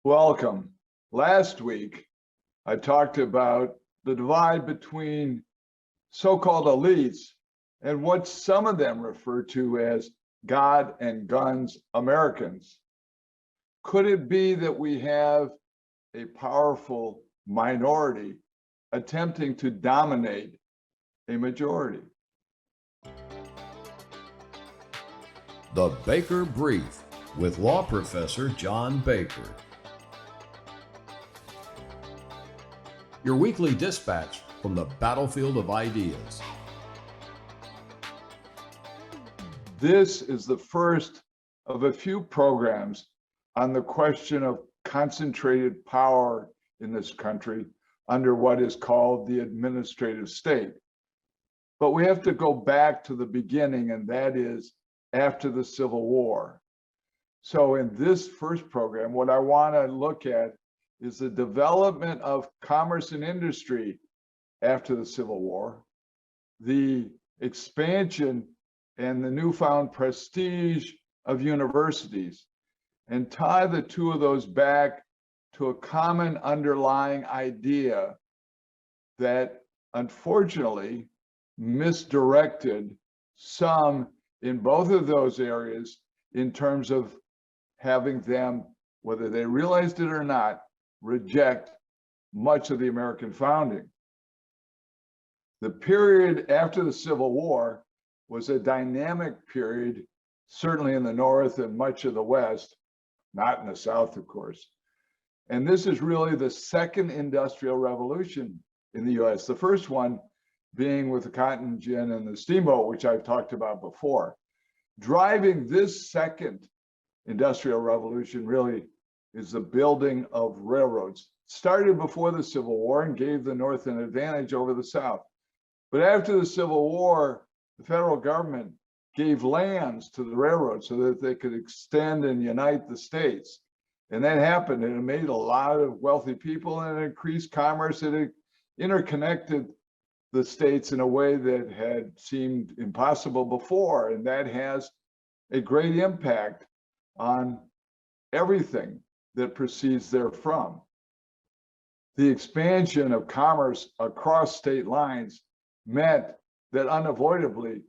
Welcome. Last week, I talked about the divide between so-called elites and what some of them refer to as God and guns Americans. Could it be that we have a powerful minority attempting to dominate a majority? The Baker Brief with law professor John Baker. Your weekly dispatch from the battlefield of ideas. This is the first of a few programs on the question of concentrated power in this country under what is called the administrative state. But we have to go back to the beginning, and that is after the Civil War. So in this first program, what I want to look at is the development of commerce and industry after the Civil War, the expansion and the newfound prestige of universities, and tie the two of those back to a common underlying idea that unfortunately misdirected some in both of those areas in terms of having them, whether they realized it or not, reject much of the American founding. The period after the Civil War was a dynamic period, certainly in the North and much of the West, not in the South, of course. And this is really the second industrial revolution in the US, the first one being with the cotton gin and the steamboat, which I've talked about before. Driving this second industrial revolution really is the building of railroads. Started before the Civil War and gave the North an advantage over the South. But after the Civil War, the federal government gave lands to the railroads so that they could extend and unite the states. And that happened, and it made a lot of wealthy people, and it increased commerce, and it interconnected the states in a way that had seemed impossible before. And that has a great impact on everything that proceeds therefrom. The expansion of commerce across state lines meant that unavoidably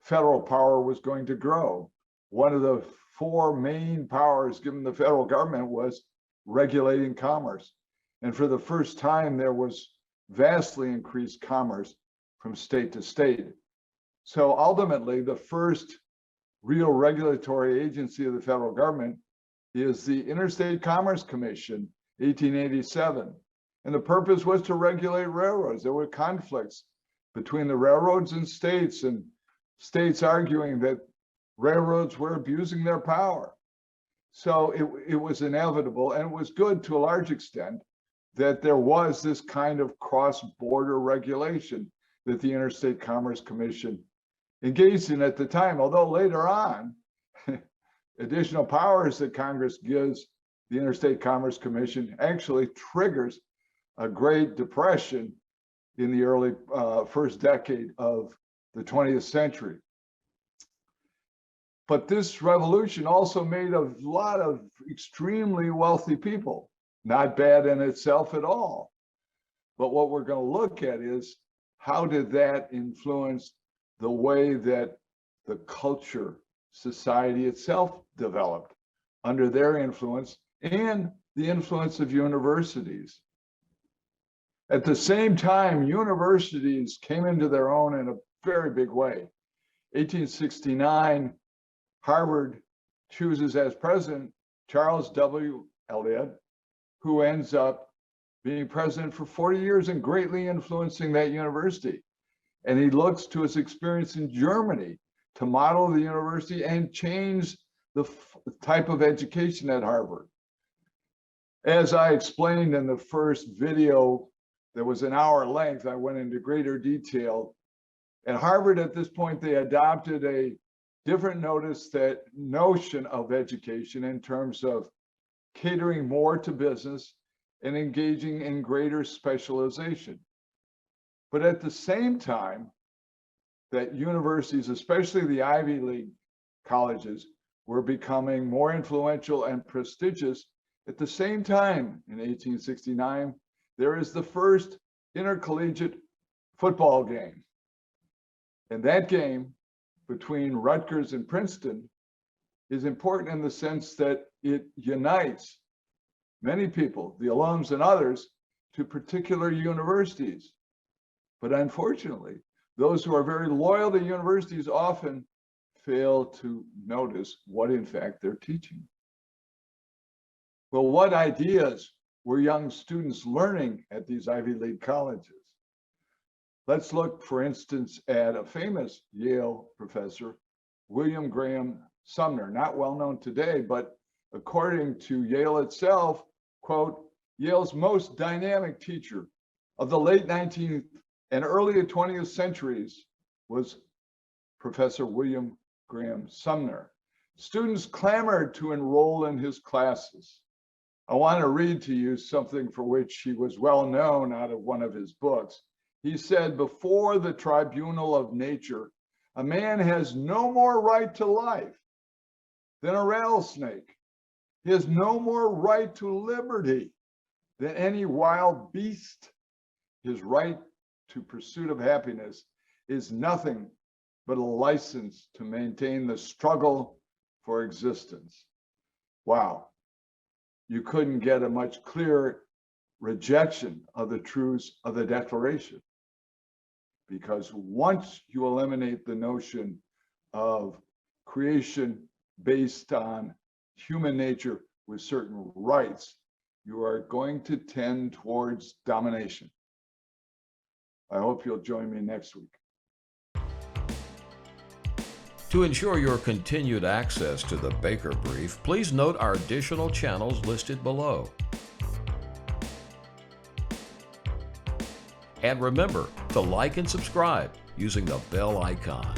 federal power was going to grow. One of the four main powers given the federal government was regulating commerce. And for the first time, there was vastly increased commerce from state to state. So ultimately, the first real regulatory agency of the federal government is the Interstate Commerce Commission, 1887. And the purpose was to regulate railroads. There were conflicts between the railroads and states arguing that railroads were abusing their power. So it was inevitable, and it was good to a large extent that there was this kind of cross-border regulation that the Interstate Commerce Commission engaged in at the time, although later on, additional powers that Congress gives the Interstate Commerce Commission actually triggers a Great Depression in the early first decade of the 20th century. But this revolution also made a lot of extremely wealthy people, not bad in itself at all. But what we're going to look at is how did that influence the way that the culture, society itself developed under their influence and the influence of universities. At the same time, universities came into their own in a very big way. 1869, Harvard chooses as president Charles W. Eliot, who ends up being president for 40 years and greatly influencing that university. And he looks to his experience in Germany to model the university and change the type of education at Harvard. As I explained in the first video that was an hour length, I went into greater detail. At Harvard at this point, they adopted a different notion of education in terms of catering more to business and engaging in greater specialization. But at the same time, that universities, especially the Ivy League colleges, were becoming more influential and prestigious, At the same time, in 1869, there is the first intercollegiate football game. And that game between Rutgers and Princeton is important in the sense that it unites many people, the alums and others, to particular universities. But unfortunately, those who are very loyal to universities often fail to notice what in fact they're teaching. Well, what ideas were young students learning at these Ivy League colleges? Let's look, for instance, at a famous Yale professor, William Graham Sumner, not well known today, but according to Yale itself, quote, Yale's most dynamic teacher of the late 19th and early 20th centuries was Professor William Graham Sumner. Students clamored to enroll in his classes. I want to read to you something for which he was well known out of one of his books. He said, before the tribunal of nature, a man has no more right to life than a rattlesnake. He has no more right to liberty than any wild beast. His right to pursuit of happiness is nothing but a license to maintain the struggle for existence. Wow. You couldn't get a much clearer rejection of the truths of the Declaration. Because once you eliminate the notion of creation based on human nature with certain rights, you are going to tend towards domination. I hope you'll join me next week. To ensure your continued access to the Baker Brief, please note our additional channels listed below. And remember to like and subscribe using the bell icon.